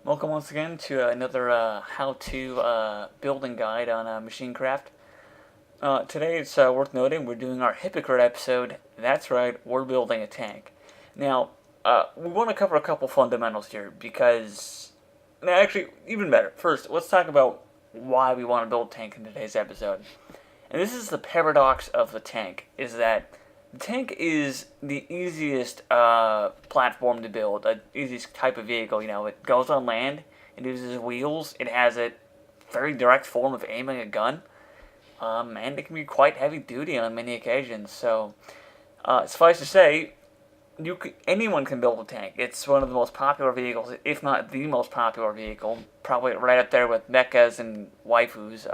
Welcome once again to another how-to building guide on machine craft. Today it's worth noting we're doing our hypocrite episode. That's right, we're building a tank. Now, we want to cover a couple fundamentals here because, actually, even better. First, let's talk about why we want to build a tank in today's episode. And this is the paradox of the tank, is that the tank is the easiest platform to build, the easiest type of vehicle. You know, it goes on land, it uses wheels, it has a very direct form of aiming a gun, and it can be quite heavy duty on many occasions. So, suffice to say, anyone can build a tank. It's one of the most popular vehicles, if not the most popular vehicle, probably right up there with mechas and waifus.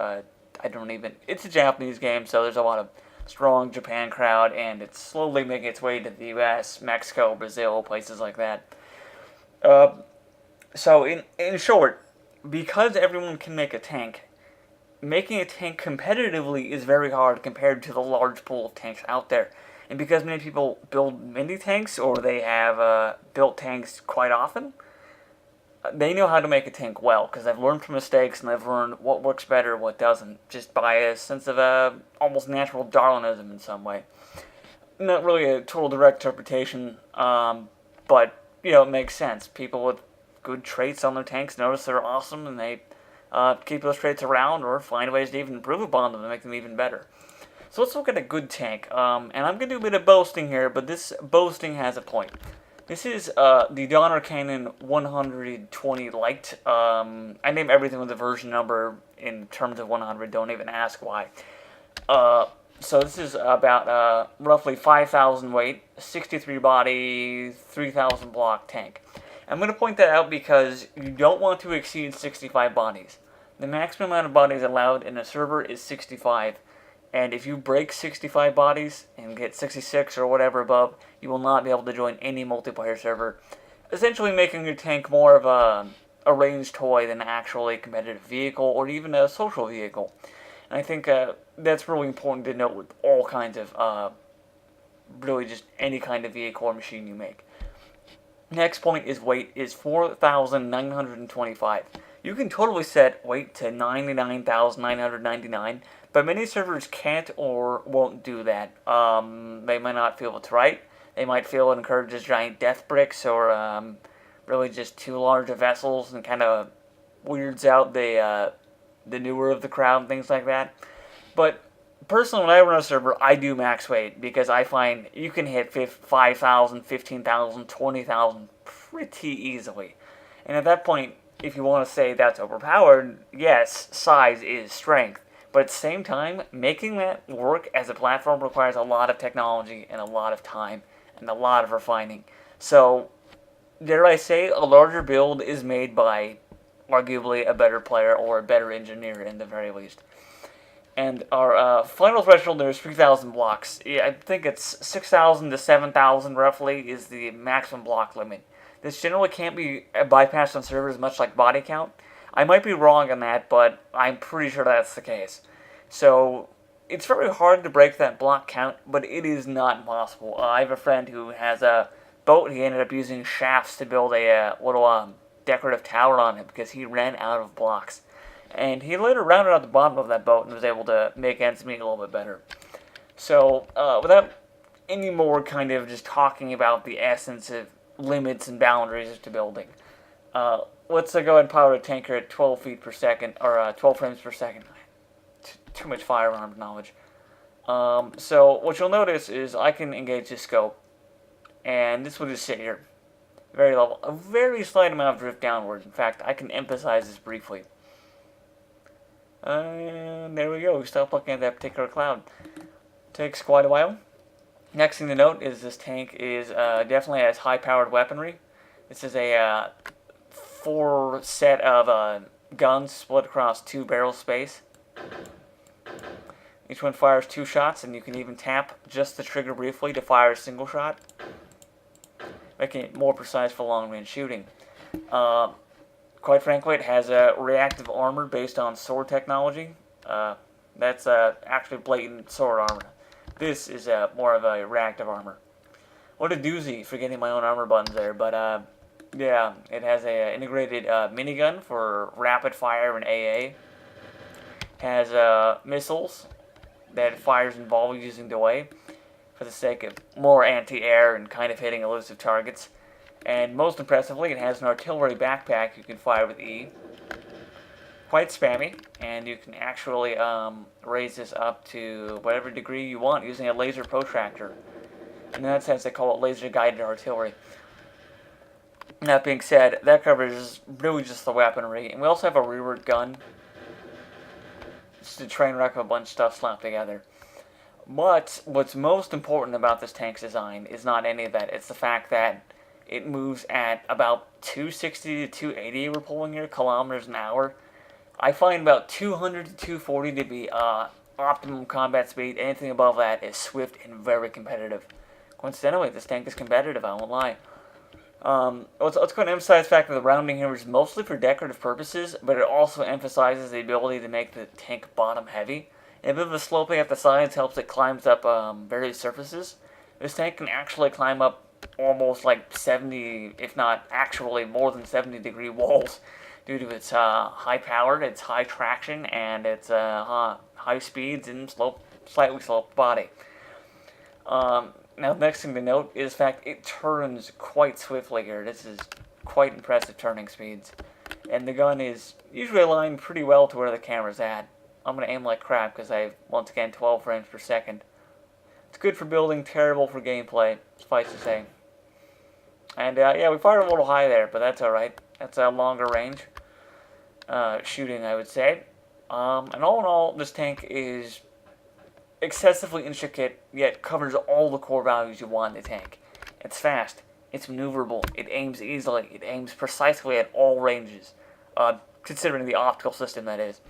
It's a Japanese game, so there's a lot of strong Japan crowd, and it's slowly making its way to the U.S., Mexico, Brazil, places like that. So in short, because everyone can make a tank, making a tank competitively is very hard compared to the large pool of tanks out there. And because many people build mini tanks, or they have built tanks quite often, they know how to make a tank well, because they've learned from mistakes and they've learned what works better, what doesn't, just by a sense of almost natural Darwinism in some way. Not really a total direct interpretation, but it makes sense. People with good traits on their tanks notice they're awesome, and they keep those traits around or find ways to even improve upon them to make them even better. So let's look at a good tank, and I'm going to do a bit of boasting here, but this boasting has a point. This is the Donner Cannon 120 Lite. I name everything with a version number in terms of 100. Don't even ask why. So this is about roughly 5,000 weight, 63 body, 3,000 block tank. I'm going to point that out because you don't want to exceed 65 bodies. The maximum amount of bodies allowed in a server is 65. And if you break 65 bodies and get 66 or whatever above, you will not be able to join any multiplayer server, essentially making your tank more of a ranged toy than actually a competitive vehicle or even a social vehicle. And I think that's really important to note with all kinds of, really just any kind of vehicle or machine you make. Next point is weight is 4,925. You can totally set weight to 99,999, but many servers can't or won't do that. They might not feel it's right. They might feel it encourages giant death bricks or really just too large of vessels and kind of weirds out the newer of the crowd and things like that. But personally, when I run a server, I do max weight because I find you can hit 5,000, 15,000, 20,000 pretty easily. And at that point, if you want to say that's overpowered, yes, size is strength. But at the same time, making that work as a platform requires a lot of technology and a lot of time and a lot of refining. So, dare I say, a larger build is made by arguably a better player or a better engineer in the very least. And our final threshold there is 3,000 blocks. Yeah, I think it's 6,000 to 7,000 roughly is the maximum block limit. This generally can't be bypassed on servers much like body count. I might be wrong on that, but I'm pretty sure that's the case. So, it's very hard to break that block count, but it is not impossible. I have a friend who has a boat. He ended up using shafts to build a little decorative tower on it because he ran out of blocks. And he later rounded out the bottom of that boat and was able to make ends meet a little bit better. So, without any more kind of just talking about the essence of limits and boundaries to building, let's go ahead and power a tanker at 12 feet per second, or 12 frames per second. Too much firearm knowledge. So what you'll notice is I can engage this scope, and this will just sit here. Very level. A very slight amount of drift downward. In fact, I can emphasize this briefly. And there we go. We stop looking at that particular cloud. Takes quite a while. Next thing to note is this tank is definitely has high-powered weaponry. This is a 4 set of guns split across 2 barrel space. Each one fires 2 shots, and you can even tap just the trigger briefly to fire a single shot, making it more precise for long-range shooting. Quite frankly, it has a reactive armor based on sword technology. That's actually blatant sword armor. This is more of a reactive armor. What a doozy for getting my own armor buttons there, but Yeah, it has a integrated minigun for rapid fire and AA. Has missiles that it fires in volleys using delay for the sake of more anti-air and kind of hitting elusive targets. And most impressively, it has an artillery backpack you can fire with E. Quite spammy, and you can actually raise this up to whatever degree you want using a laser protractor. In that sense, they call it laser-guided artillery. That being said, that covers really just the weaponry. And we also have a rearward gun. Just a train wreck of a bunch of stuff slapped together. But what's most important about this tank's design is not any of that. It's the fact that it moves at about 260 to 280, we're pulling here, kilometers an hour. I find about 200 to 240 to be optimum combat speed. Anything above that is swift and very competitive. Coincidentally, this tank is competitive, I won't lie. Let's go and emphasize the fact that the rounding here is mostly for decorative purposes, but it also emphasizes the ability to make the tank bottom heavy. And a bit of the sloping at the sides helps it climbs up various surfaces. This tank can actually climb up almost like 70, if not actually more than 70 degree walls due to its high power, its high traction, and its high speeds and slightly sloped body. Now, the next thing to note is the fact it turns quite swiftly here. This is quite impressive turning speeds. And the gun is usually aligned pretty well to where the camera's at. I'm going to aim like crap because I have, once again, 12 frames per second. It's good for building, terrible for gameplay, suffice to say. And yeah, we fired a little high there, but that's alright. That's a longer range shooting, I would say. And all in all, this tank is excessively intricate, yet covers all the core values you want in the tank. It's fast, it's maneuverable, it aims easily, it aims precisely at all ranges, considering the optical system that is.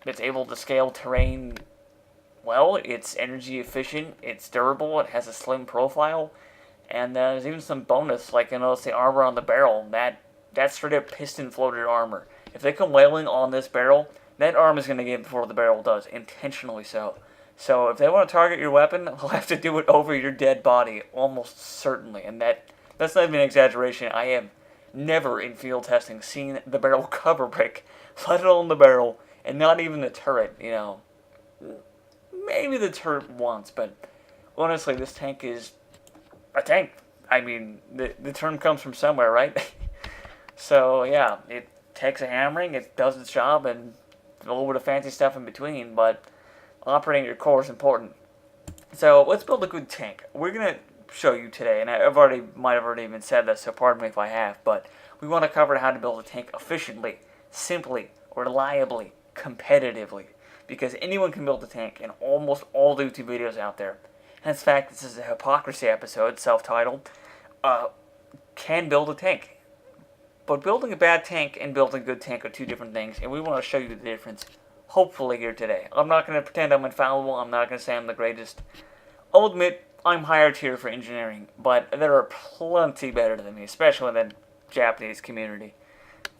It's able to scale terrain well, it's energy efficient, it's durable, it has a slim profile, and there's even some bonus, like you notice the armor on the barrel, that's straight up piston floated armor. If they come wailing on this barrel, that arm is going to give before the barrel does, intentionally so. So if they want to target your weapon, they'll have to do it over your dead body, almost certainly. And that's not even an exaggeration. I have never in field testing seen the barrel cover break, let alone the barrel, and not even the turret, you know. Maybe the turret once, but honestly, this tank is a tank. I mean, the term comes from somewhere, right? So yeah, it takes a hammering, it does its job, and a little bit of fancy stuff in between, but operating your core is important. So let's build a good tank. We're going to show you today, and might have already even said this, so pardon me if I have, but we want to cover how to build a tank efficiently, simply, reliably, competitively, because anyone can build a tank, and almost all the YouTube videos out there, and in fact, this is a hypocrisy episode, self-titled, can build a tank. But building a bad tank and building a good tank are two different things, and we want to show you the difference, hopefully, here today. I'm not going to pretend I'm infallible, I'm not going to say I'm the greatest. I'll admit, I'm higher tier for engineering, but there are plenty better than me, especially in the Japanese community.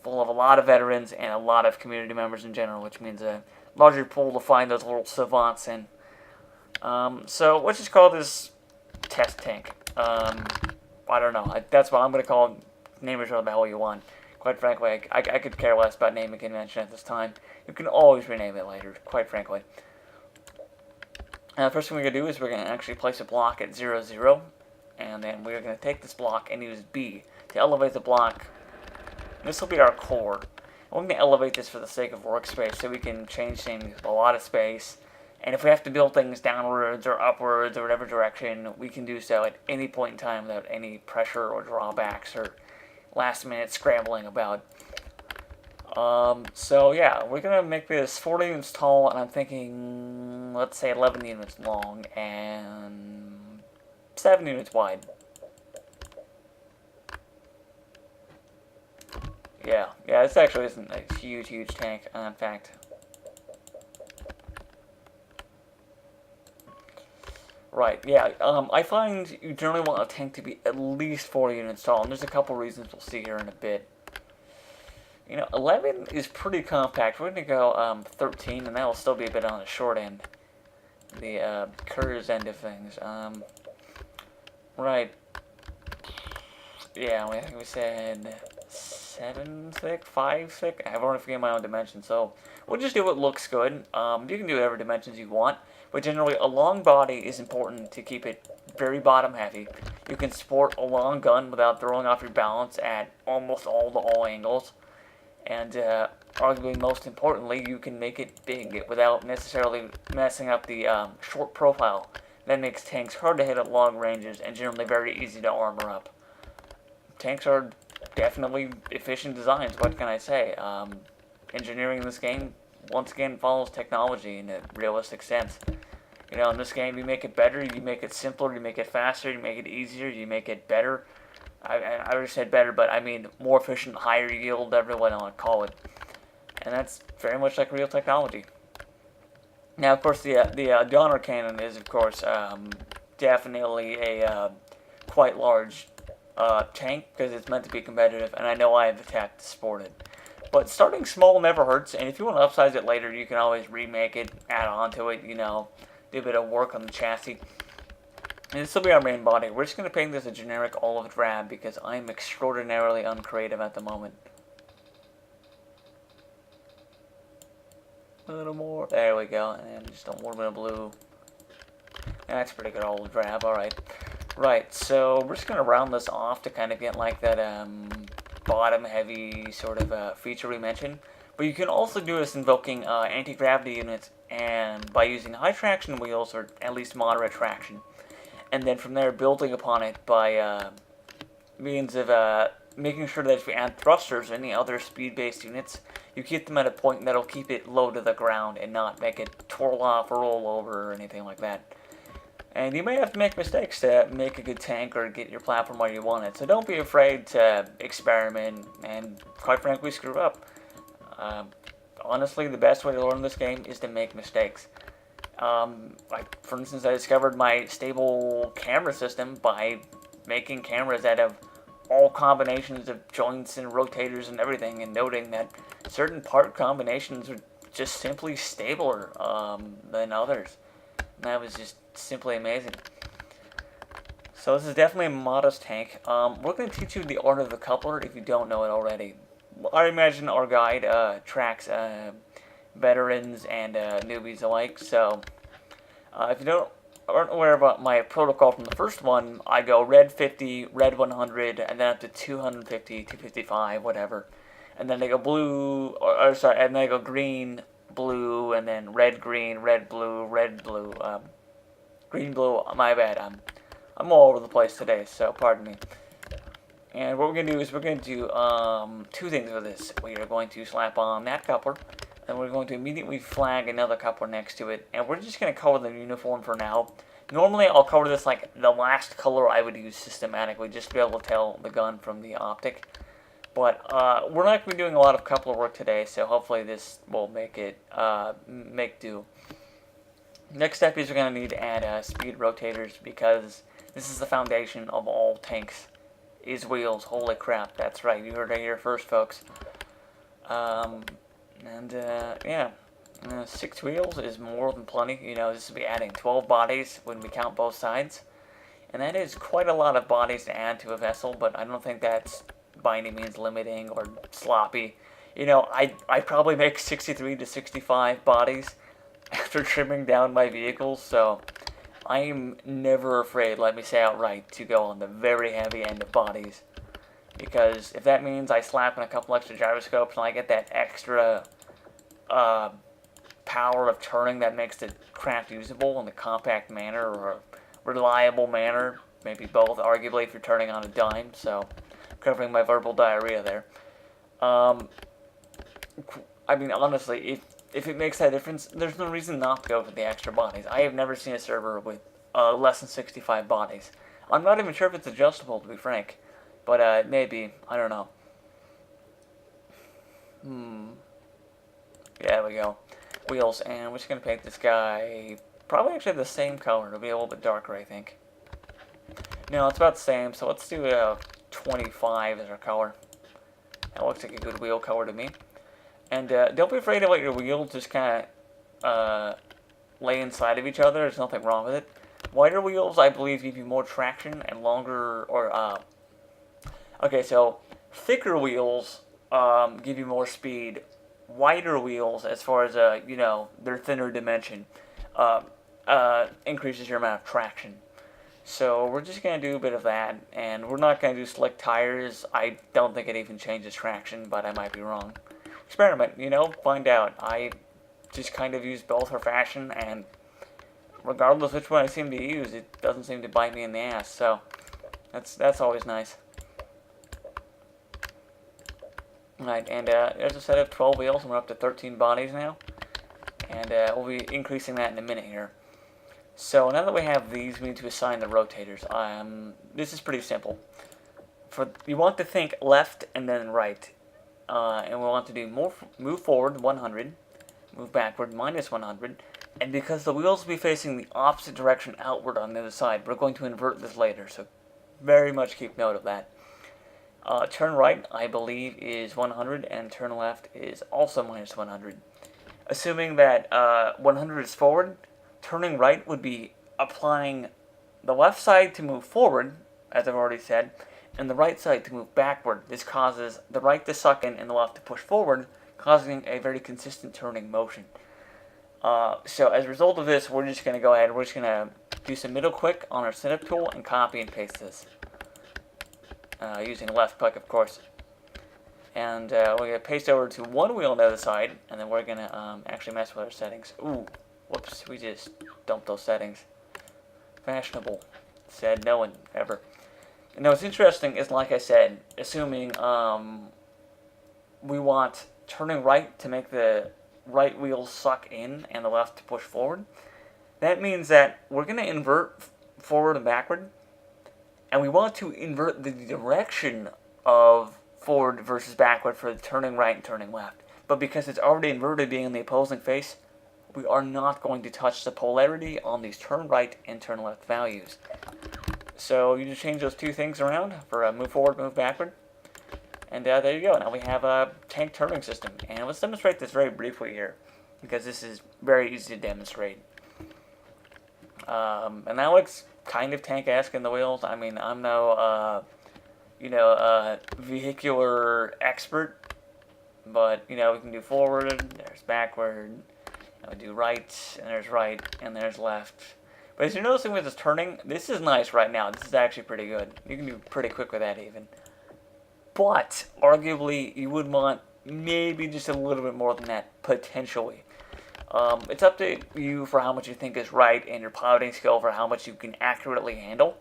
Full of a lot of veterans and a lot of community members in general, which means a larger pool to find those little savants in. So let's just call this test tank. I don't know, that's what I'm going to call it. Name it whatever the hell you want. Quite frankly, I could care less about naming convention at this time. You can always rename it later, quite frankly. First thing we're going to do is we're going to actually place a block at 0, 0. And then we're going to take this block and use B to elevate the block. This will be our core. We're going to elevate this for the sake of workspace so we can change things with a lot of space. And if we have to build things downwards or upwards or whatever direction, we can do so at any point in time without any pressure or drawbacks or last minute scrambling about. So yeah, we're gonna make this 40 units tall, and I'm thinking, let's say 11 units long and 7 units wide. Yeah, this actually isn't a huge tank, in fact. Right, yeah, I find you generally want a tank to be at least 40 units tall, and there's a couple reasons we'll see here in a bit. You know, 11 is pretty compact. We're going to go 13, and that'll still be a bit on the short end. The Cur's end of things. Right. yeah, I think we said 7 thick, 5 thick. I've already forgotten my own dimensions, so we'll just do what looks good. You can do whatever dimensions you want, but generally a long body is important to keep it very bottom heavy. You can support a long gun without throwing off your balance at almost all angles. And arguably most importantly, you can make it big without necessarily messing up the short profile. That makes tanks hard to hit at long ranges and generally very easy to armor up. Tanks are definitely efficient designs, what can I say? Engineering in this game, once again, follows technology in a realistic sense. You know, in this game, you make it better, you make it simpler, you make it faster, you make it easier, you make it better. I already said better, but I mean more efficient, higher yield, whatever you want to call it. And that's very much like real technology. Now, of course, the Donner cannon is, of course, definitely a quite large tank because it's meant to be competitive, and I know I have the tech to support it. But starting small never hurts, and if you want to upsize it later, you can always remake it, add on to it, you know, do a bit of work on the chassis. And this will be our main body. We're just going to paint this a generic olive drab because I'm extraordinarily uncreative at the moment. A little more. There we go. And just a little bit of blue. That's pretty good olive drab. Alright. Right, so we're just going to round this off to kind of get like that bottom heavy sort of feature we mentioned. But you can also do this invoking anti-gravity units and by using high traction wheels or at least moderate traction. And then from there building upon it by means of making sure that if you add thrusters or any other speed-based units, you keep them at a point that'll keep it low to the ground and not make it twirl off or roll over or anything like that. And you may have to make mistakes to make a good tank or get your platform where you want it, so don't be afraid to experiment and, quite frankly, screw up. Honestly, the best way to learn this game is to make mistakes. Like, for instance, I discovered my stable camera system by making cameras out of all combinations of joints and rotators and everything, and noting that certain part combinations were just simply stabler than others. And that was just simply amazing. So this is definitely a modest tank. We're going to teach you the art of the coupler if you don't know it already. I imagine our guide tracks veterans and newbies alike, so if you aren't aware about my protocol from the first one, I go red 50, red 100, and then up to 250, 255, whatever. And then I go blue, and then I go green, blue, and then red, green, red, blue, green, blue, my bad. I'm all over the place today, so pardon me. And what we're going to do is we're going to do two things with this. We are going to slap on that coupler, and we're going to immediately flag another coupler next to it, and we're just going to color the uniform for now. Normally I'll color this like the last color I would use systematically, just to be able to tell the gun from the optic. But we're not going to be doing a lot of coupler work today, so hopefully this will make it make do. Next step is we're going to need to add speed rotators, because this is the foundation of all tanks, is wheels. Holy crap, that's right, you heard it here first, folks. Yeah, 6 wheels is more than plenty. You know, this will be adding 12 bodies when we count both sides. And that is quite a lot of bodies to add to a vessel, but I don't think that's by any means limiting or sloppy. You know, I probably make 63 to 65 bodies after trimming down my vehicles, so I am never afraid, let me say outright, to go on the very heavy end of bodies. Because if that means I slap in a couple extra gyroscopes and I get that extra power of turning that makes the craft usable in a compact manner or a reliable manner, maybe both, arguably, if you're turning on a dime, so covering my verbal diarrhea there. I mean, honestly, if it makes that difference, there's no reason not to go for the extra bodies. I have never seen a server with less than 65 bodies. I'm not even sure if it's adjustable, to be frank. But maybe. I don't know. Yeah, there we go. Wheels, and we're just going to paint this guy probably actually the same color. It'll be a little bit darker, I think. No, it's about the same, so let's do 25 as our color. That looks like a good wheel color to me. And don't be afraid to let your wheels just kind of lay inside of each other. There's nothing wrong with it. Wider wheels, I believe, give you more traction and longer, or Okay, so thicker wheels give you more speed. Wider wheels, as far as their thinner dimension, uh, increases your amount of traction. So we're just gonna do a bit of that, and we're not gonna do slick tires. I don't think it even changes traction, but I might be wrong. Experiment, find out. I just kind of use both for fashion, and regardless which one I seem to use, it doesn't seem to bite me in the ass. So that's always nice. Right, and there's a set of 12 wheels, and we're up to 13 bodies now. And we'll be increasing that in a minute here. So now that we have these, we need to assign the rotators. This is pretty simple. You want to think left and then right. And we want to do move forward 100, move backward minus 100. And because the wheels will be facing the opposite direction outward on the other side, we're going to invert this later. So very much keep note of that. Turn right, I believe, is 100, and turn left is also minus 100. Assuming that 100 is forward, turning right would be applying the left side to move forward, as I've already said, and the right side to move backward. This causes the right to suck in and the left to push forward, causing a very consistent turning motion. So as a result of this, we're just going to go ahead, we're just going to do some middle click on our setup tool and copy and paste this. Using left click, of course. And we're going to paste over to one wheel on the other side, and then we're going to actually mess with our settings. Ooh, whoops, we just dumped those settings. Fashionable, said no one ever. And now what's interesting is, like I said, assuming we want turning right to make the right wheel suck in and the left to push forward, that means that we're going to invert forward and backward, and we want to invert the direction of forward versus backward for the turning right and turning left. But because it's already inverted being in the opposing face, we are not going to touch the polarity on these turn right and turn left values. So you just change those two things around for move forward, move backward. And there you go. Now we have a tank turning system. And let's demonstrate this very briefly here, because this is very easy to demonstrate. And that looks kind of tank-esque in the wheels. I mean, I'm no, vehicular expert, but, we can do forward, there's backward, and we do right, and there's left. But as you're noticing with this turning, this is nice right now. This is actually pretty good. You can do pretty quick with that even. But, arguably, you would want maybe just a little bit more than that, potentially. It's up to you for how much you think is right, and your piloting skill for how much you can accurately handle.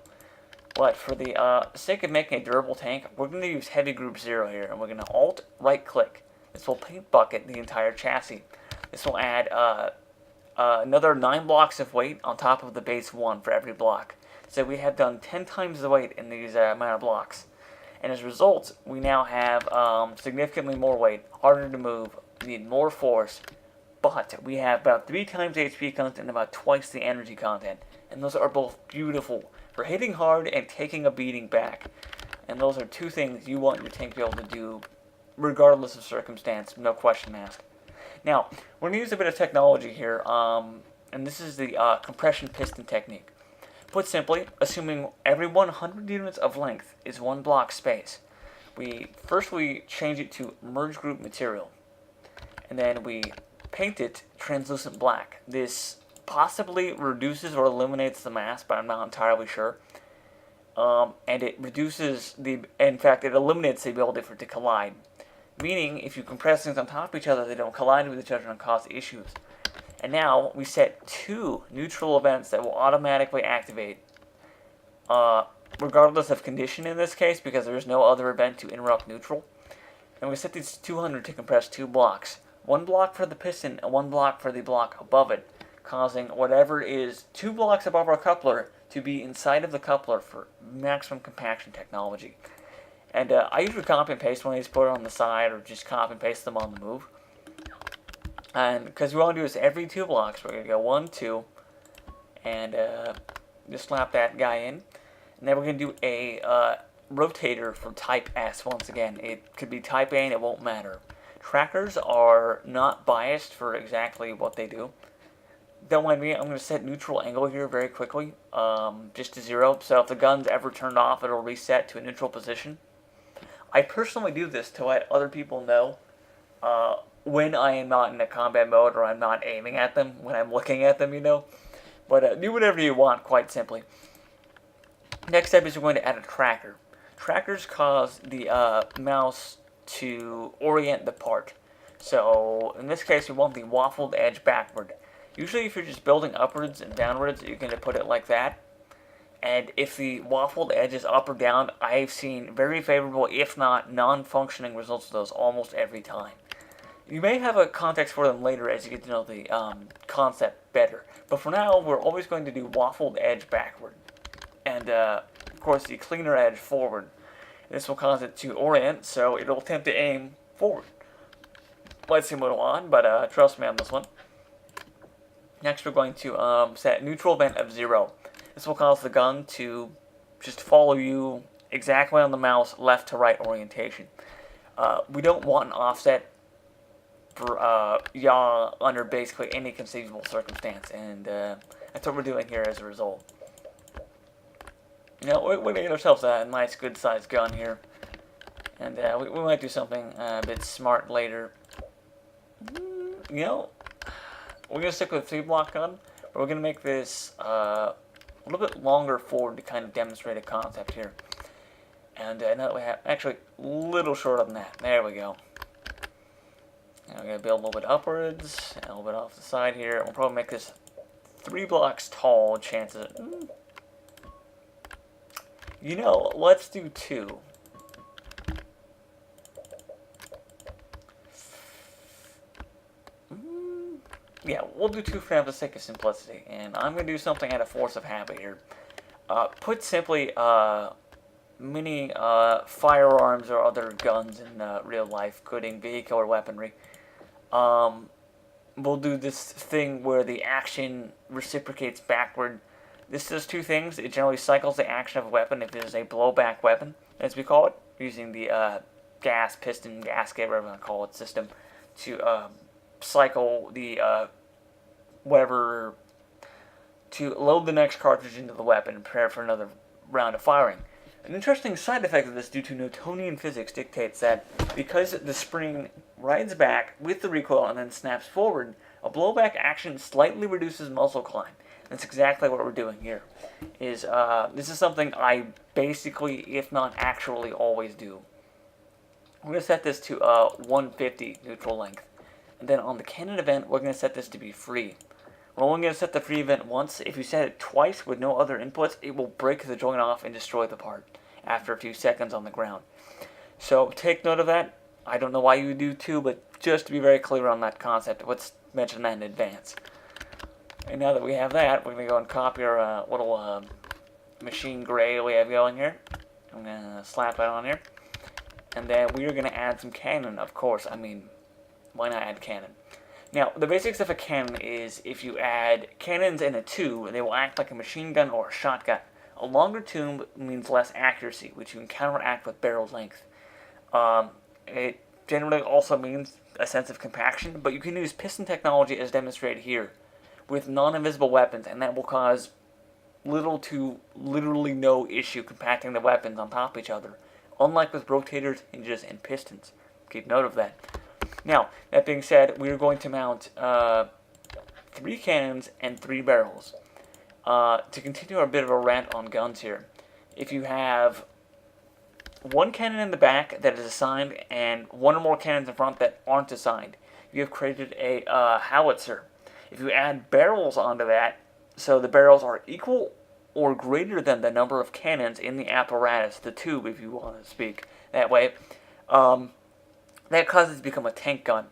But for the sake of making a durable tank, we're going to use heavy group 0 here, and we're going to alt right click. This will paint bucket the entire chassis. This will add another 9 blocks of weight on top of the base 1 for every block. So we have done 10 times the weight in these amount of blocks. And as a result, we now have significantly more weight, harder to move, need more force, but we have about 3 times the HP content and about twice the energy content. And those are both beautiful for hitting hard and taking a beating back. And those are two things you want your tank to be able to do regardless of circumstance, no question asked. Now, we're going to use a bit of technology here, and this is the compression piston technique. Put simply, assuming every 100 units of length is 1 block space, we change it to merge group material, and then we paint it translucent black. This possibly reduces or eliminates the mass, but I'm not entirely sure. And it eliminates the ability for it to collide. Meaning, if you compress things on top of each other, they don't collide with each other and cause issues. And now, we set 2 neutral events that will automatically activate, regardless of condition in this case, because there is no other event to interrupt neutral. And we set these 200 to compress 2 blocks. 1 block for the piston and 1 block for the block above it, causing whatever is 2 blocks above our coupler to be inside of the coupler for maximum compaction technology. And I usually copy and paste one of these, put it on the side, or just copy and paste them on the move. And because we want to do this every 2 blocks, we're going to go 1, 2, and just slap that guy in. And then we're going to do a rotator for type S once again. It could be type A and it won't matter. Trackers are not biased for exactly what they do. Don't mind me, I'm going to set neutral angle here very quickly, just to 0. So if the gun's ever turned off, it'll reset to a neutral position. I personally do this to let other people know when I am not in a combat mode or I'm not aiming at them, when I'm looking at them, But do whatever you want, quite simply. Next step is we're going to add a tracker. Trackers cause the mouse to orient the part. So in this case, we want the waffled edge backward. Usually if you're just building upwards and downwards, you're going to put it like that. And if the waffled edge is up or down, I've seen very favorable, if not non-functioning results of those almost every time. You may have a context for them later as you get to know the concept better. But for now, we're always going to do waffled edge backward. And, of course, the cleaner edge forward. This will cause it to orient, so it'll attempt to aim forward. Let's see what we'll on, but trust me on this one. Next, we're going to set neutral vent of 0. This will cause the gun to just follow you exactly on the mouse, left to right orientation. We don't want an offset for yaw under basically any conceivable circumstance, and that's what we're doing here as a result. We're going to get ourselves a nice, good-sized gun here, and we might do something a bit smart later. We're going to stick with a 3-block gun, but we're going to make this a little bit longer forward to kind of demonstrate a concept here. And now that we have, actually, a little shorter than that. There we go. Now we're going to build a little bit upwards, and a little bit off the side here. We'll probably make this 3 blocks tall, chances. Let's do 2. Yeah, we'll do 2 for the sake of simplicity. And I'm going to do something out of force of habit here. Put simply, many firearms or other guns in real life, including vehicular weaponry. We'll do this thing where the action reciprocates backward. This does 2 things. It generally cycles the action of a weapon if it is a blowback weapon, as we call it, using the gas, piston, gasket, whatever you want to call it, system, to cycle the whatever, to load the next cartridge into the weapon and prepare for another round of firing. An interesting side effect of this due to Newtonian physics dictates that because the spring rides back with the recoil and then snaps forward, a blowback action slightly reduces muzzle climb. That's exactly what we're doing here. This is something I basically, if not actually, always do. We're going to set this to 150 neutral length. And then on the cannon event, we're going to set this to be free. We're only going to set the free event once. If you set it twice with no other inputs, it will break the joint off and destroy the part after a few seconds on the ground. So take note of that. I don't know why you would do 2, but just to be very clear on that concept, let's mention that in advance. And now that we have that, we're going to go and copy our little machine gray we have going here. I'm going to slap that on here. And then we are going to add some cannon, of course. I mean, why not add cannon? Now, the basics of a cannon is if you add cannons in a tube, they will act like a machine gun or a shotgun. A longer tube means less accuracy, which you can counteract with barrel length. It generally also means a sense of compaction, but you can use piston technology as demonstrated here with non-invisible weapons, and that will cause little to literally no issue compacting the weapons on top of each other, unlike with rotators, hinges, and pistons. Keep note of that. Now, that being said, we are going to mount 3 cannons and 3 barrels. To continue a bit of a rant on guns here, if you have 1 cannon in the back that is assigned and 1 or more cannons in front that aren't assigned, you have created a howitzer. If you add barrels onto that, so the barrels are equal or greater than the number of cannons in the apparatus, the tube if you want to speak that way, that causes it to become a tank gun.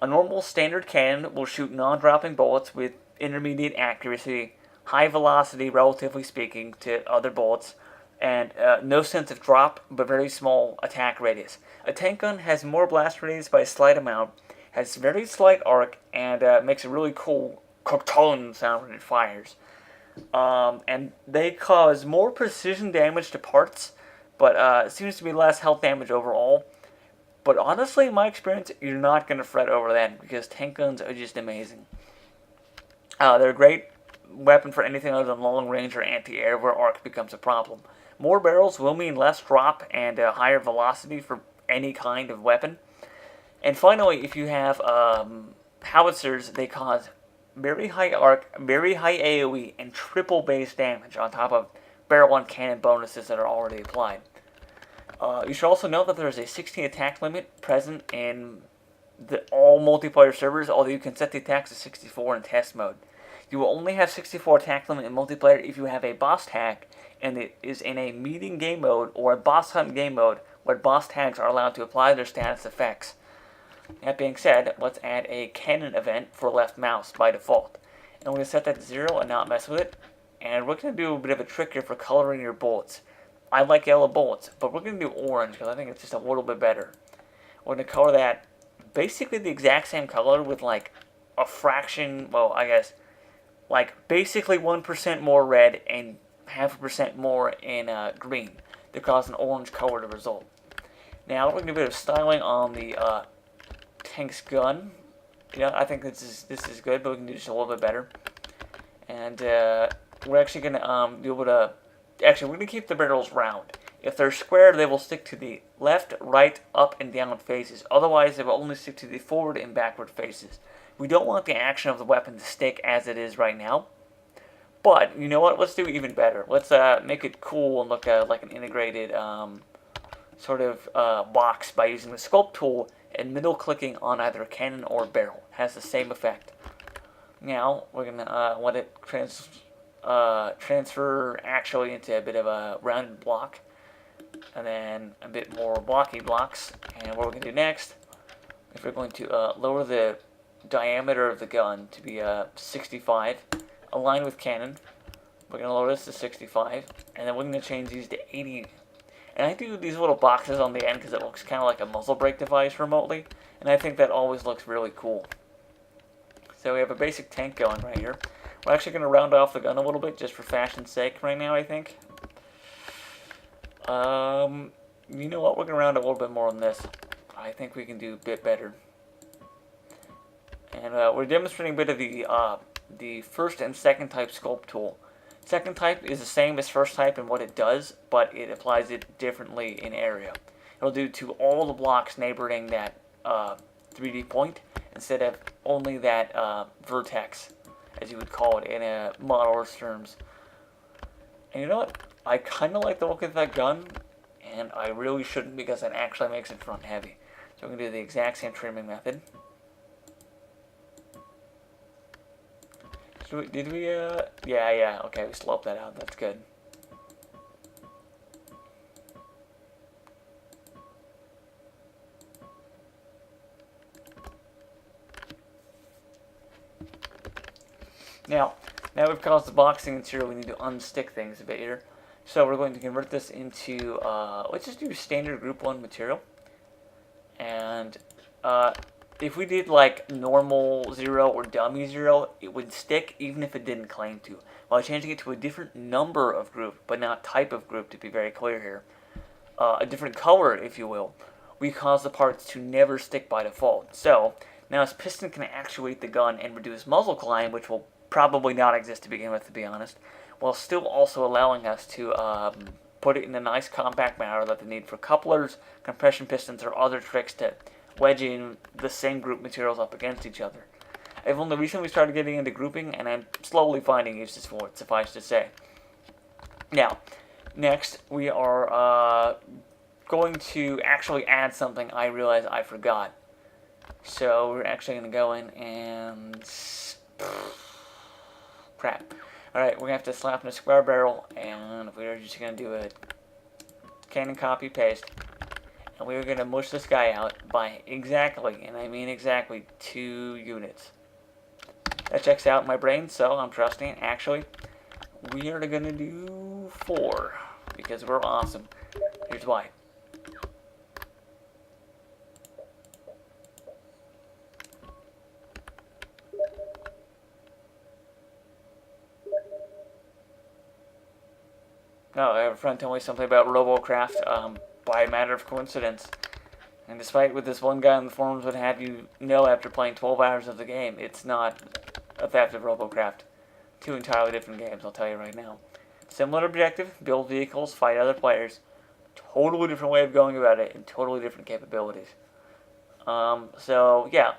A normal standard cannon will shoot non-dropping bullets with intermediate accuracy, high velocity relatively speaking to other bullets, and no sense of drop but very small attack radius. A tank gun has more blast radius by a slight amount, has very slight arc, and makes a really cool cocktail sound when it fires. And they cause more precision damage to parts, but seems to be less health damage overall. But honestly, in my experience, you're not going to fret over that because tank guns are just amazing. They're a great weapon for anything other than long range or anti-air where arc becomes a problem. More barrels will mean less drop and higher velocity for any kind of weapon. And finally, if you have howitzers, they cause very high arc, very high AoE, and triple base damage on top of barrel and cannon bonuses that are already applied. You should also know that there is a 16 attack limit present in all multiplayer servers, although you can set the attacks to 64 in test mode. You will only have 64 attack limit in multiplayer if you have a boss tag and it is in a meeting game mode or a boss hunt game mode where boss tags are allowed to apply their status effects. That being said, let's add a cannon event for left mouse by default. And we're going to set that to 0 and not mess with it. And we're going to do a bit of a trick here for coloring your bullets. I like yellow bullets, but we're going to do orange because I think it's just a little bit better. We're going to color that basically the exact same color with like a fraction, well, I guess, like basically 1% more red and 0.5% more in green to cause an orange color to result. Now we're going to do a bit of styling on the tank's gun. I think this is good, but we can do just a little bit better. And we're actually going to be able to... Actually, we're going to keep the barrels round. If they're square, they will stick to the left, right, up, and down faces. Otherwise, they will only stick to the forward and backward faces. We don't want the action of the weapon to stick as it is right now. But, you know what? Let's do even better. Let's make it cool and look like an integrated sort of box by using the sculpt tool and middle clicking on either cannon or barrel. It has the same effect. Now, we're going to let it transfer actually into a bit of a rounded block. And then a bit more blocky blocks. And what we're going to do next, if we're going to lower the diameter of the gun to be 65, align with cannon. We're going to lower this to 65, and then we're going to change these to 80. And I do these little boxes on the end because it looks kind of like a muzzle brake device remotely, and I think that always looks really cool. So we have a basic tank going right here. We're actually going to round off the gun a little bit just for fashion's sake right now, I think. You know what? We're going to round a little bit more on this. I think we can do a bit better. And we're demonstrating a bit of the first and second type sculpt tool. Second type is the same as first type in what it does, but it applies it differently in area. It'll do to all the blocks neighboring that 3D point instead of only that vertex, as you would call it in a modeler's terms. And you know what? I kind of like the look of that gun, and I really shouldn't because it actually makes it front heavy. So we're going to do the exact same trimming method. Did we, yeah, okay, we sloped that out, that's good. Now we've caused the boxing material, we need to unstick things a bit here. So we're going to convert this into, let's just do standard group 1 material. And, if we did like normal 0 or dummy 0, it would stick even if it didn't claim to. While changing it to a different number of group, but not type of group to be very clear here, a different color if you will, we cause the parts to never stick by default. So now this piston can actuate the gun and reduce muzzle climb, which will probably not exist to begin with, to be honest, while still also allowing us to put it in a nice compact manner that the need for couplers, compression pistons, or other tricks to wedging the same group materials up against each other. I've only recently started getting into grouping, and I'm slowly finding uses for it, suffice to say. Now, next we are going to actually add something I realized I forgot. So we're actually going to go in and... crap. Alright, we're going to have to slap in a square barrel, and we're just going to do a cannon copy paste. And we're going to mush this guy out by exactly, and I mean exactly, 2 units. That checks out in my brain, so I'm trusting it. Actually, we are going to do 4, because we're awesome. Here's why. No, I have a friend tell me something about RoboCraft, by a matter of coincidence. And despite what this one guy on the forums would have you know after playing 12 hours of the game, it's not a theft of RoboCraft. 2 entirely different games, I'll tell you right now. Similar objective, build vehicles, fight other players. Totally different way of going about it, and totally different capabilities. So yeah.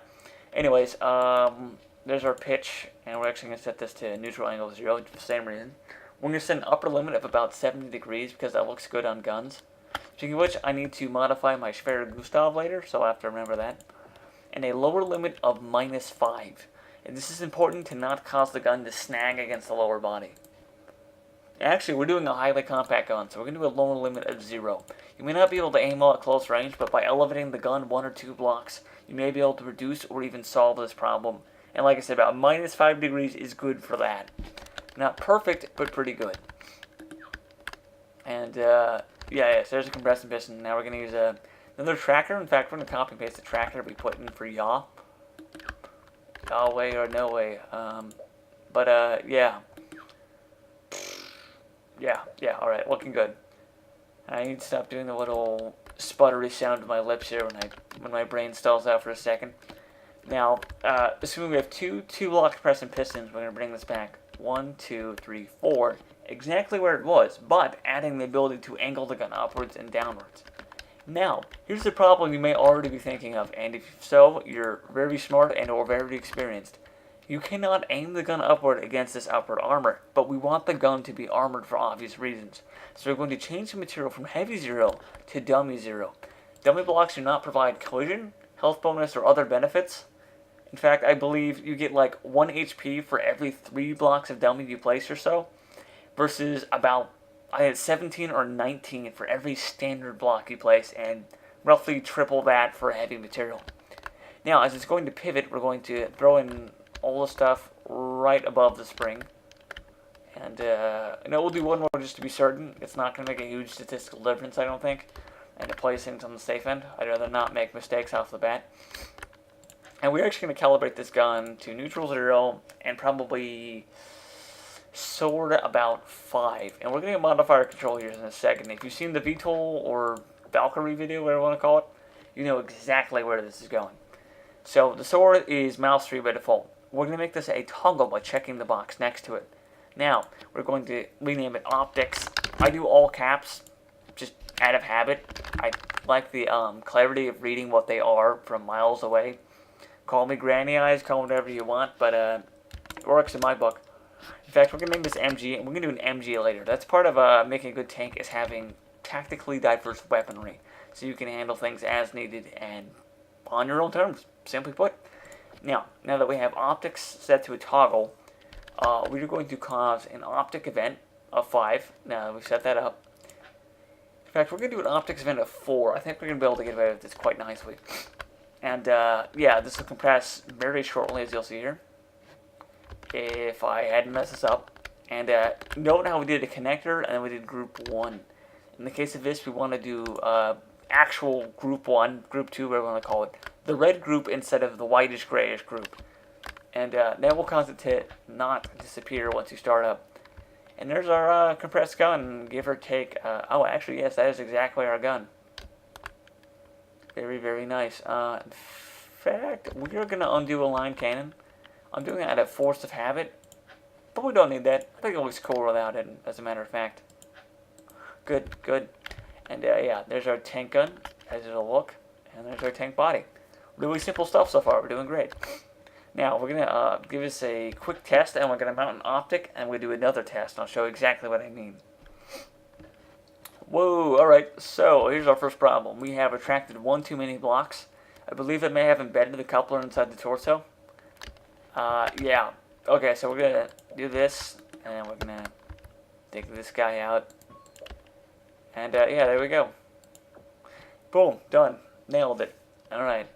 Anyways, there's our pitch, and we're actually gonna set this to neutral angle 0 for the same reason. We're gonna set an upper limit of about 70 degrees because that looks good on guns. Speaking of which, I need to modify my Schwer Gustav later, so I have to remember that. And a lower limit of -5. And this is important to not cause the gun to snag against the lower body. Actually, we're doing a highly compact gun, so we're going to do a lower limit of 0. You may not be able to aim well at close range, but by elevating the gun 1 or 2 blocks, you may be able to reduce or even solve this problem. And like I said, about -5 degrees is good for that. Not perfect, but pretty good. And, so there's a compressing piston. Now we're going to use another tracker. In fact, we're going to copy and paste the tracker we put in for yaw. Yaw way or no way. Yeah, alright, looking good. I need to stop doing the little sputtery sound to my lips here when my brain stalls out for a second. Now, assuming we have two block compressing pistons, we're going to bring this back 1, 2, 3, 4, exactly where it was, but adding the ability to angle the gun upwards and downwards. Now, here's the problem you may already be thinking of, and if so, you're very smart and or very experienced. You cannot aim the gun upward against this upward armor, but we want the gun to be armored for obvious reasons. So we're going to change the material from heavy 0 to dummy 0. Dummy blocks do not provide collision, health bonus, or other benefits. In fact, I believe you get like 1 HP for every 3 blocks of dummy you place or so, versus about 17 or 19 for every standard block you place, and roughly triple that for heavy material. Now, as it's going to pivot, we're going to throw in all the stuff right above the spring. And we'll do one more just to be certain. It's not going to make a huge statistical difference, I don't think. And to place things on the safe end. I'd rather not make mistakes off the bat. And we're actually going to calibrate this gun to neutral 0 and probably sword about 5. And we're going to modify our control here in a second. If you've seen the VTOL or Valkyrie video, whatever you want to call it, you know exactly where this is going. So the sword is mouse 3 by default. We're going to make this a toggle by checking the box next to it. Now, we're going to rename it Optics. I do all caps, just out of habit. I like the clarity of reading what they are from miles away. Call me granny eyes, call me whatever you want, but it works in my book. In fact, we're going to name this MG, and we're going to do an MG later. That's part of making a good tank, is having tactically diverse weaponry, so you can handle things as needed and on your own terms, simply put. Now that we have optics set to a toggle, we're going to cause an optic event of 5. Now that we've set that up. In fact, we're going to do an optics event of 4. I think we're going to be able to get away with this quite nicely. And, this will compress very shortly, as you'll see here, if I hadn't messed this up. And note how we did a connector, and then we did group 1. In the case of this, we want to do actual group 1, group 2, whatever you want to call it. The red group instead of the whitish grayish group. And that will cause it to not disappear once you start up. And there's our compressed gun, give or take. Actually, yes, that is exactly our gun. Very, very nice. In fact, we're going to undo a line cannon. I'm doing that out of force of habit. But we don't need that. I think it looks cool without it, as a matter of fact. Good. And there's our tank gun, as it'll look. And there's our tank body. Really simple stuff so far. We're doing great. Now, we're going to give us a quick test, and we're going to mount an optic, and we'll do another test, and I'll show you exactly what I mean. Whoa, alright, so here's our first problem. We have attracted 1 too many blocks. I believe it may have embedded the coupler inside the torso. Okay, so we're going to do this, and we're going to take this guy out. And, there we go. Boom, done. Nailed it. Alright.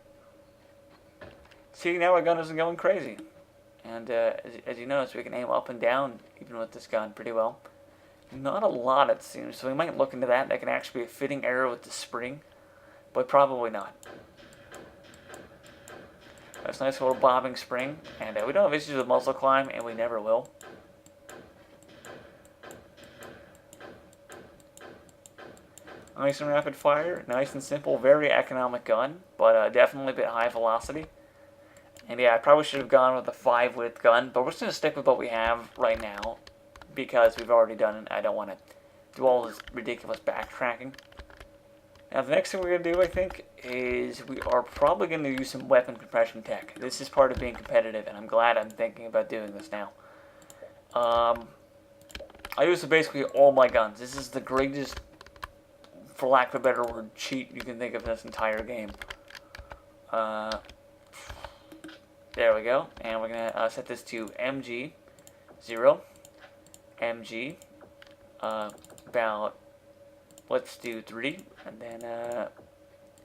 See, now our gun isn't going crazy. And as you notice, we can aim up and down, even with this gun, pretty well. Not a lot, it seems, so we might look into that. That can actually be a fitting error with the spring, but probably not. That's a nice little bobbing spring, and we don't have issues with muzzle climb, and we never will. Nice and rapid fire, nice and simple, very economic gun, but definitely a bit high velocity. And I probably should have gone with a 5-width gun, but we're just going to stick with what we have right now. because we've already done it. I don't want to do all this ridiculous backtracking. Now the next thing we're going to do, I think, is we are probably going to use some weapon compression tech. This is part of being competitive, and I'm glad I'm thinking about doing this now. I use basically all my guns. This is the greatest, for lack of a better word, cheat you can think of in this entire game. There we go. And we're going to set this to MG 0, MG, about, let's do 3, and then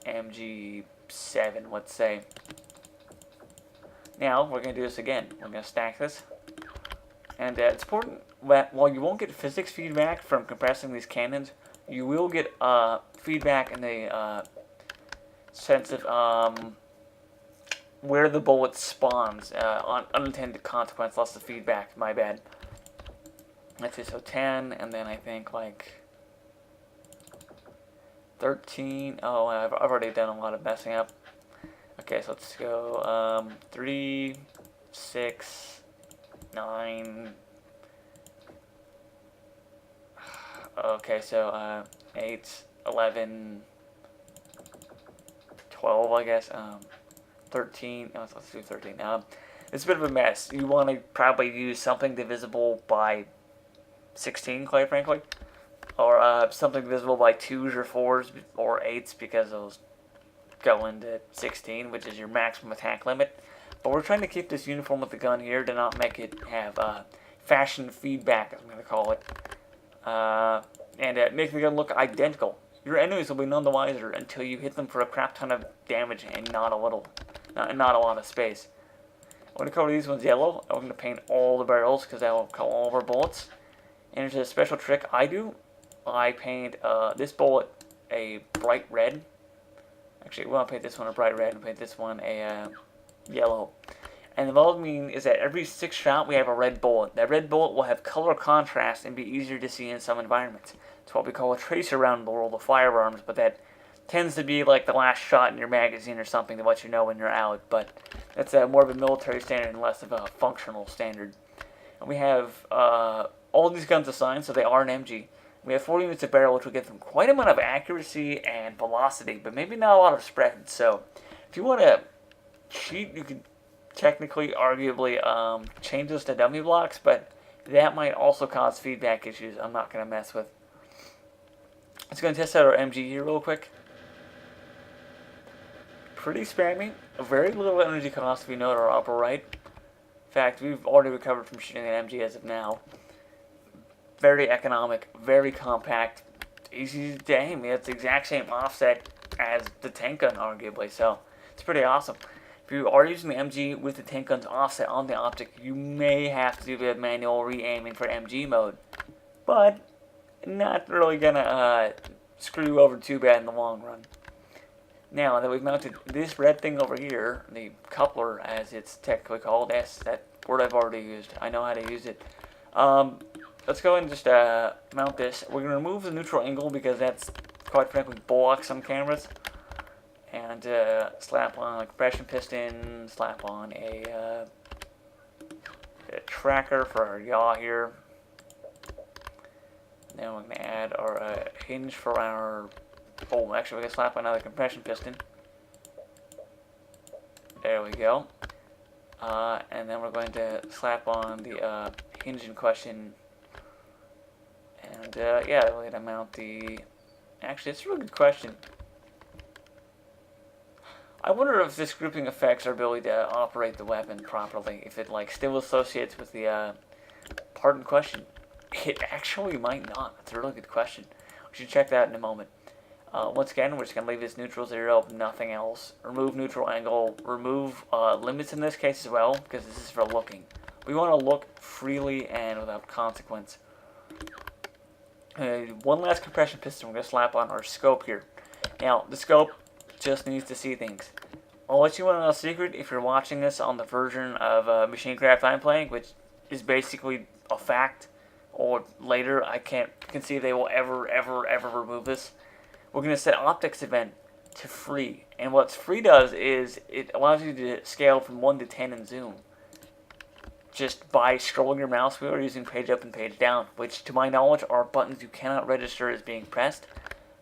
MG 7, let's say. Now, we're going to do this again. We're going to stack this. And it's important that while you won't get physics feedback from compressing these cannons, you will get feedback in the sense of where the bullet spawns, on unintended consequence, lots of feedback, my bad. Let's see, so 10, and then I think like 13. Oh, I've already done a lot of messing up. Okay, so let's go 3, 6, 9. Okay, so 8, 11, 12, I guess. 13. Oh, let's do 13. It's a bit of a mess. You want to probably use something divisible by 16, quite frankly, or something divisible by 2s or 4s or 8s, because those go into 16, which is your maximum attack limit. But we're trying to keep this uniform with the gun here to not make it have fashion feedback, as I'm going to call it, and make the gun look identical. Your enemies will be none the wiser until you hit them for a crap ton of damage and not a lot of space. I'm going to cover these ones yellow. I'm going to paint all the barrels because that will cover all of our bullets. And there's a special trick I do. I paint this bullet a bright red. Actually, we want to paint this one a bright red and paint this one a yellow. And the all mean is that every 6 shot we have a red bullet. That red bullet will have color contrast and be easier to see in some environments. It's what we call a tracer round in the world of firearms, but that tends to be like the last shot in your magazine or something to let you know when you're out. But that's more of a military standard and less of a functional standard. And we have all these guns assigned, so they are an MG. We have 40 units of barrel, which will give them quite a amount of accuracy and velocity, but maybe not a lot of spread. So if you want to cheat, you could technically, arguably, change this to dummy blocks, but that might also cause feedback issues I'm not going to mess with. Let's go and test out our MG here real quick. Pretty spammy, very little energy cost if you note our upper right. In fact, we've already recovered from shooting an MG as of now. Very economic, very compact, easy to aim. It's the exact same offset as the tank gun, arguably, so it's pretty awesome. If you are using the MG with the tank gun's offset on the optic, you may have to do a bit of manual re-aiming for MG mode, but not really gonna screw you over too bad in the long run. Now that we've mounted this red thing over here, the coupler as it's technically called, yes, that word I've already used, I know how to use it. Let's go ahead and just mount this. We're going to remove the neutral angle because that's, quite frankly, bullocks on cameras. And slap on a compression piston, slap on a tracker for our yaw here. Then we're going to add our hinge for our... Oh, actually, we're going to slap on another compression piston. There we go. And then we're going to slap on the hinge in question. And, yeah, we're going to mount the... Actually, it's a really good question. I wonder if this grouping affects our ability to operate the weapon properly. If it, like, still associates with the part in question. It actually might not. That's a really good question. We should check that in a moment. Once again, we're just going to leave this neutral 0, nothing else. Remove neutral angle. Remove limits in this case as well, because this is for looking. We want to look freely and without consequence. One last compression piston we're going to slap on our scope here. Now, the scope just needs to see things. I'll let you in on a secret if you're watching this on the version of Machinecraft I'm playing, which is basically a fact, or later. I can't conceive they will ever remove this. We're going to set optics event to free, and what free does is it allows you to scale from 1 to 10 in zoom. just by scrolling your mouse wheel or using page up and page down, which to my knowledge are buttons you cannot register as being pressed.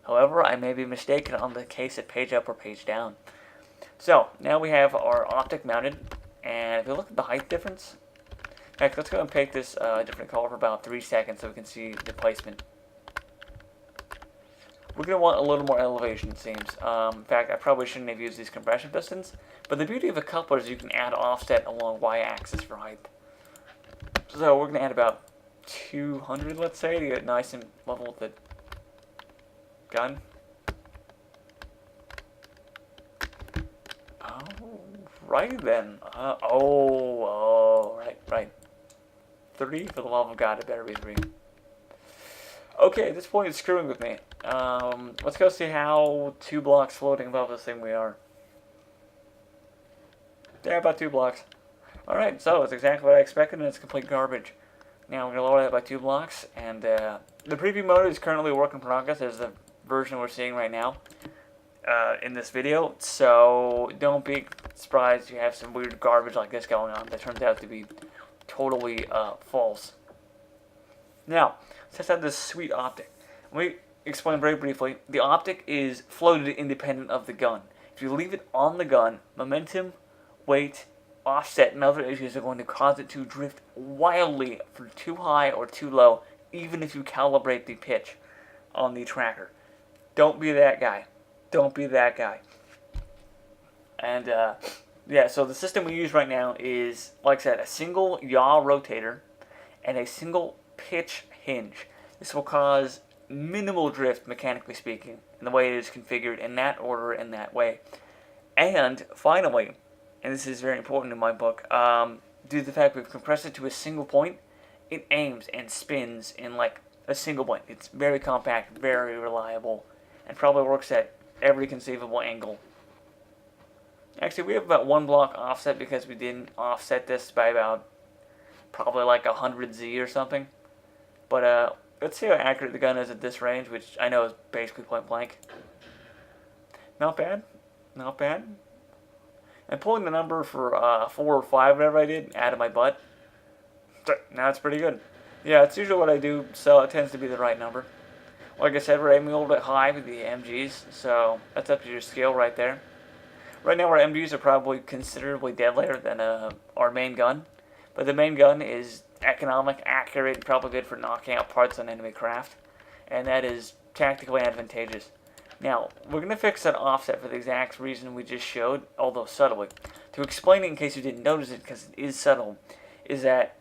However, I may be mistaken on the case of page up or page down. So, now we have our optic mounted, and if you look at the height difference, in fact, let's go and paint this a different color for about 3 seconds so we can see the placement. We're going to want a little more elevation, it seems. In fact, I probably shouldn't have used these compression pistons, but the beauty of a coupler is you can add offset along y-axis for height. So we're going to add about 200, let's say, to get nice and level with the gun. Oh, right then. Right. 3? For the love of God, it better be 3. Okay, at this point it's screwing with me. Let's go see how 2 blocks floating above this thing we are. Yeah, about 2 blocks. Alright, so it's exactly what I expected, and it's complete garbage. Now we're going to lower that by 2 blocks, and the preview mode is currently a work in progress. There's the version we're seeing right now in this video, so don't be surprised you have some weird garbage like this going on that turns out to be totally false. Now, let's test out this sweet optic. Let me explain very briefly. The optic is floated independent of the gun. If you leave it on the gun, momentum, weight, offset, and other issues are going to cause it to drift wildly from too high or too low, even if you calibrate the pitch on the tracker. Don't be that guy. Don't be that guy. And, yeah, so the system we use right now is, like I said, a single yaw rotator and a single pitch hinge. This will cause minimal drift, mechanically speaking, in the way it is configured in that order, in that way. And finally, and this is very important in my book, due to the fact we've compressed it to a single point, it aims and spins in like a single point. It's very compact, very reliable, and probably works at every conceivable angle. Actually, we have about 1 block offset because we didn't offset this by about probably like 100Z or something. But let's see how accurate the gun is at this range, which I know is basically point blank. Not bad. Not bad. And pulling the number for 4 or 5, whatever I did, out of my butt, now it's pretty good. Yeah, it's usually what I do, so it tends to be the right number. Like I said, we're aiming a little bit high with the MGs, so that's up to your skill right there. Right now our MGs are probably considerably deadlier than our main gun, but the main gun is economic, accurate, and probably good for knocking out parts on enemy craft, and that is tactically advantageous. Now, we're going to fix that offset for the exact reason we just showed, although subtly. To explain it in case you didn't notice it, because it is subtle, is that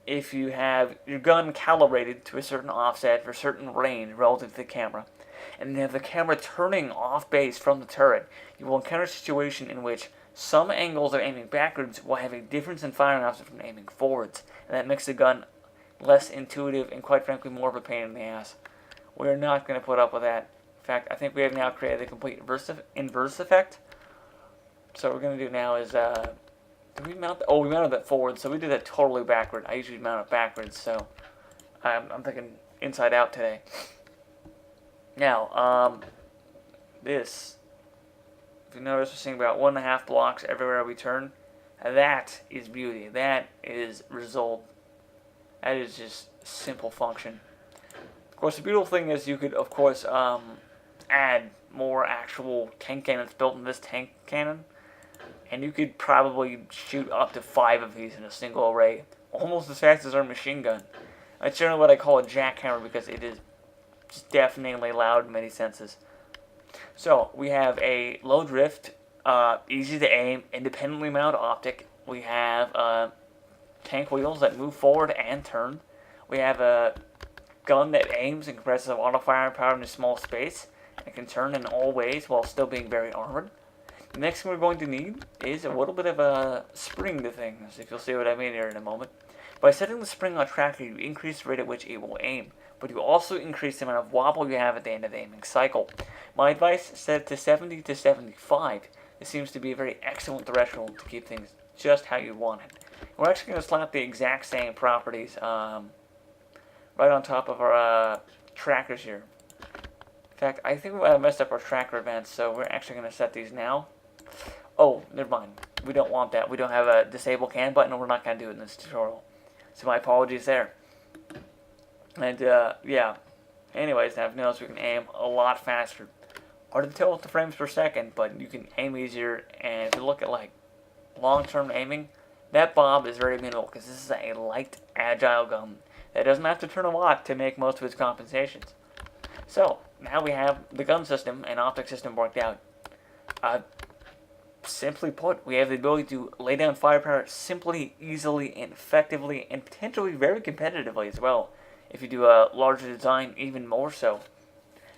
if you have your gun calibrated to a certain offset for a certain range relative to the camera, and you have the camera turning off base from the turret, you will encounter a situation in which some angles of aiming backwards will have a difference in firing offset from aiming forwards, and that makes the gun less intuitive and quite frankly more of a pain in the ass. We're not going to put up with that. In fact, I think we have now created a complete inverse effect. So what we're going to do now is, did we mount? We mounted that forward, so we did that totally backward. I usually mount it backwards, so I'm thinking inside out today. Now, this, if you notice, we're seeing about 1.5 blocks everywhere we turn. That is beauty. That is result. That is just simple function. Of course, the beautiful thing is you could, of course, add more actual tank cannons built in this tank cannon, and you could probably shoot up to 5 of these in a single array, almost as fast as our machine gun. That's generally what I call a jackhammer because it is just deafeningly loud in many senses. So we have a low drift, easy to aim, independently mounted optic. We have tank wheels that move forward and turn. We have a gun that aims and compresses auto firing power in a small space. It can turn in all ways while still being very armored. The next thing we're going to need is a little bit of a spring to things, if you'll see what I mean here in a moment. By setting the spring on tracker, you increase the rate at which it will aim, but you also increase the amount of wobble you have at the end of the aiming cycle. My advice, set it to 70 to 75. This seems to be a very excellent threshold to keep things just how you want it. We're actually going to slap the exact same properties right on top of our trackers here. In fact, I think we messed up our tracker events, so we're actually going to set these now. Oh, never mind. we don't want that. We don't have a disable can button, and we're not going to do it in this tutorial. So my apologies there. And yeah, anyways, now I've noticed we can aim a lot faster. Hard to tell with the frames per second, but you can aim easier. And if you look at like long-term aiming, that bob is very minimal because this is a light, agile gun that doesn't have to turn a lot to make most of its compensations. So now we have the gun system and optic system worked out. Simply put, we have the ability to lay down firepower simply, easily, and effectively, and potentially very competitively as well. If you do a larger design, even more so.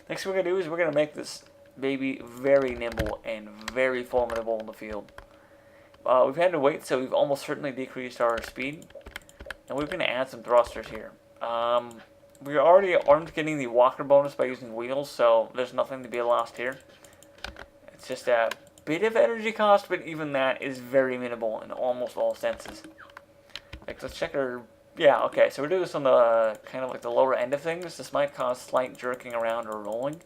Next thing we're going to do is we're going to make this baby very nimble and very formidable in the field. We've had to wait, so we've almost certainly decreased our speed. And we're going to add some thrusters here. We already aren't getting the walker bonus by using wheels, so there's nothing to be lost here. It's just a bit of energy cost, but even that is very minimal in almost all senses. Like, let's check our... Yeah, okay, so we're doing this on the kind of like the lower end of things. This might cause slight jerking around or rolling.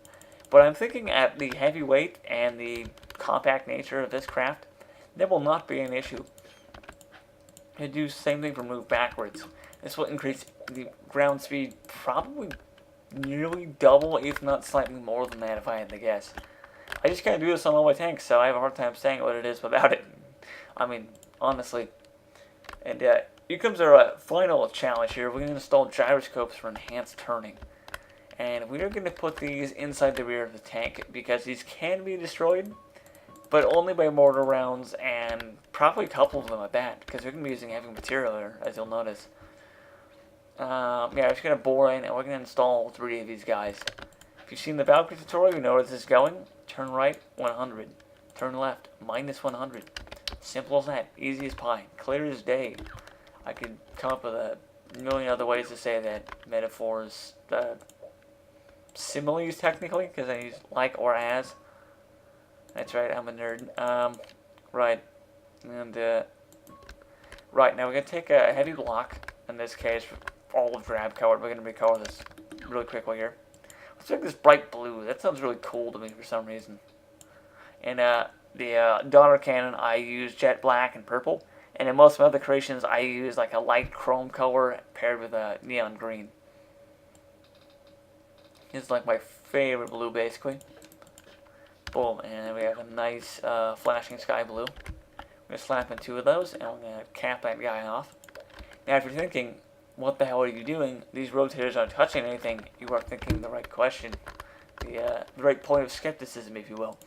But I'm thinking at the heavy weight and the compact nature of this craft, that will not be an issue. You do the same thing for move backwards. This will increase the ground speed probably nearly double, if not slightly more than that, if I had to guess. I just can't do this on all my tanks, so I have a hard time saying what it is without it. I mean, honestly. And here comes our final challenge here. We're going to install gyroscopes for enhanced turning. And we are going to put these inside the rear of the tank because these can be destroyed, but only by mortar rounds and probably a couple of them at that, because we're going to be using heavy material here, as you'll notice. Yeah, I'm just going to bore in and we're going to install 3 of these guys. If you've seen the Valkyrie tutorial, you know where this is going. Turn right, 100. Turn left, minus 100. Simple as that. Easy as pie. Clear as day. I could come up with a million other ways to say that. Metaphors, similes technically, because I use like or as. That's right, I'm a nerd. Right. And, right, now we're going to take a heavy block. In this case, all of drab color. We're going to recolor this really quickly here. Let's make this bright blue. That sounds really cool to me for some reason. And the daughter cannon, I use jet black and purple. And in most of my other creations, I use like a light chrome color paired with a neon green. It's like my favorite blue, basically. Boom, and then we have a nice flashing sky blue. We're going to slap in 2 of those, and we're going to cap that guy off. Now, if you're thinking, what the hell are you doing? These rotators aren't touching anything. You are thinking the right question. The right point of skepticism, if you will.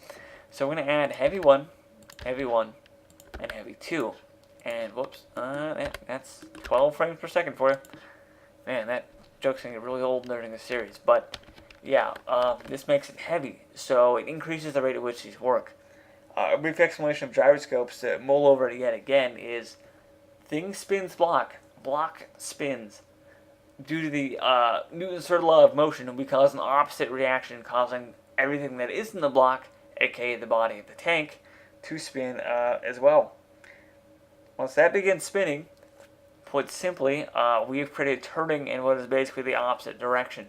So we're going to add heavy 1, and heavy 2. And, whoops, that's 12 frames per second for you. Man, that joke's going to get really old during this series. But, yeah, this makes it heavy, so it increases the rate at which these work. A brief explanation of gyroscopes to mull over it yet again is thing spins block spins. Due to the Newton's third law of motion, we cause an opposite reaction, causing everything that is in the block, aka the body of the tank, to spin as well. Once that begins spinning, put simply, we have created turning in what is basically the opposite direction.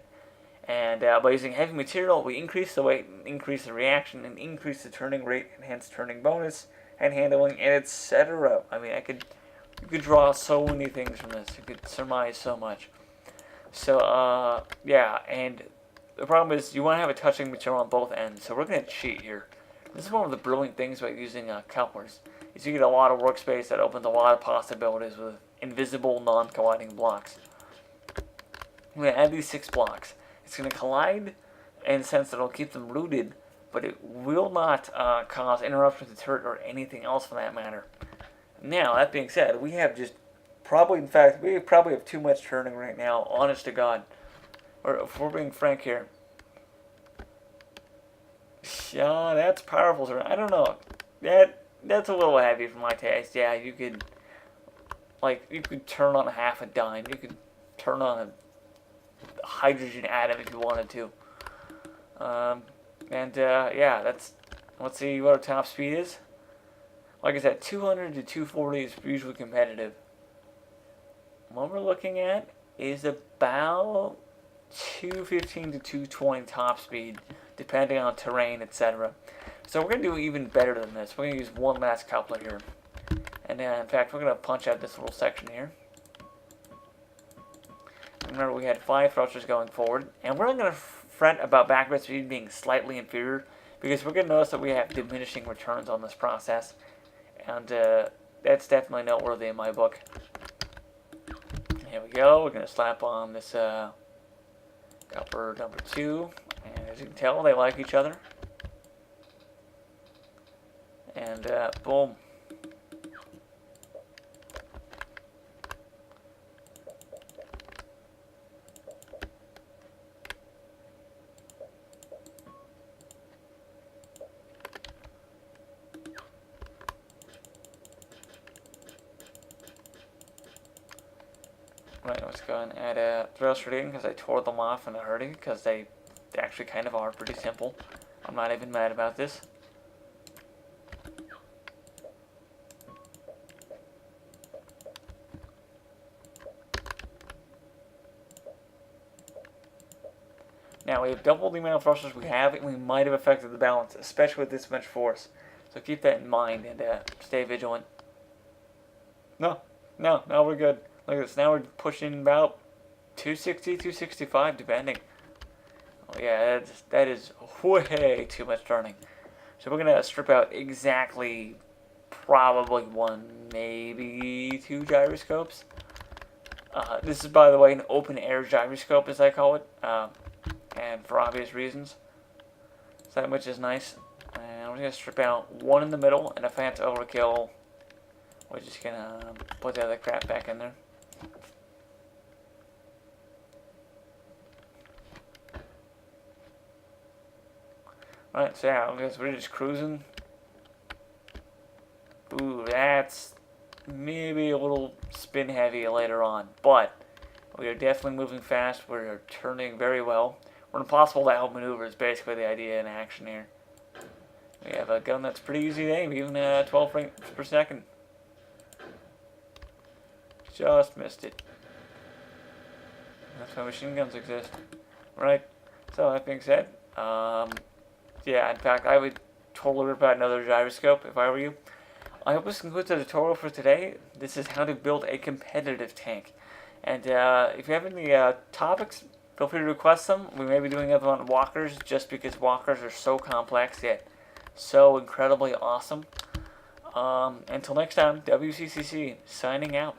And by using heavy material, we increase the weight, increase the reaction, and increase the turning rate, and hence turning bonus, and handling, and etc. I mean, you could draw so many things from this. You could surmise so much. So, yeah, and the problem is you want to have a touching material on both ends. So we're going to cheat here. This is one of the brilliant things about using couplers. Is you get a lot of workspace that opens a lot of possibilities with invisible, non-colliding blocks. I'm going to add these 6 blocks. It's going to collide in the sense that it'll keep them rooted, but it will not cause interruptions to turret or anything else for that matter. Now, that being said, we have just probably have too much turning right now, honest to God. Or if we're being frank here. Yeah, that's powerful turn. I don't know. That's a little heavy for my taste. Yeah, you could turn on half a dime. You could turn on a hydrogen atom if you wanted to. Yeah, let's see what our top speed is. Like I said, 200 to 240 is usually competitive. What we're looking at is about 215 to 220 top speed, depending on terrain, etc. So we're going to do even better than this. We're going to use one last coupler here. And in fact, we're going to punch out this little section here. Remember, we had 5 thrusters going forward, and we're not going to fret about backward speed being slightly inferior, because we're going to notice that we have diminishing returns on this process, and that's definitely noteworthy in my book. Here we go. We're going to slap on this copper number 2, and as you can tell, they like each other. And boom. Right, let's go and add a thruster in because I tore them off in a hurry because they actually kind of are pretty simple. I'm not even mad about this. Now we have doubled the amount of thrusters we have, and we might have affected the balance, especially with this much force. So keep that in mind and stay vigilant. No, we're good. Look at this. Now we're pushing about 260, 265, depending. Oh yeah, that is way too much turning. So we're gonna strip out exactly, probably 1, maybe 2 gyroscopes. This is, by the way, an open air gyroscope, as I call it, and for obvious reasons. So that much is nice. And we're gonna strip out 1 in the middle, and if that's overkill, we're just gonna put the other crap back in there. Right, so yeah, I guess we're just cruising. Ooh, that's maybe a little spin heavy later on, but we are definitely moving fast. We're turning very well. We're impossible to outmaneuver is basically the idea in action here. We have a gun that's pretty easy to aim, even 12 frames per second. Just missed it. That's why machine guns exist. Right, so that being said, yeah, in fact, I would totally rip out another gyroscope if I were you. I hope this concludes the tutorial for today. This is how to build a competitive tank. And if you have any topics, feel free to request them. We may be doing them on walkers, just because walkers are so complex yet so incredibly awesome. Until next time, WCCC signing out.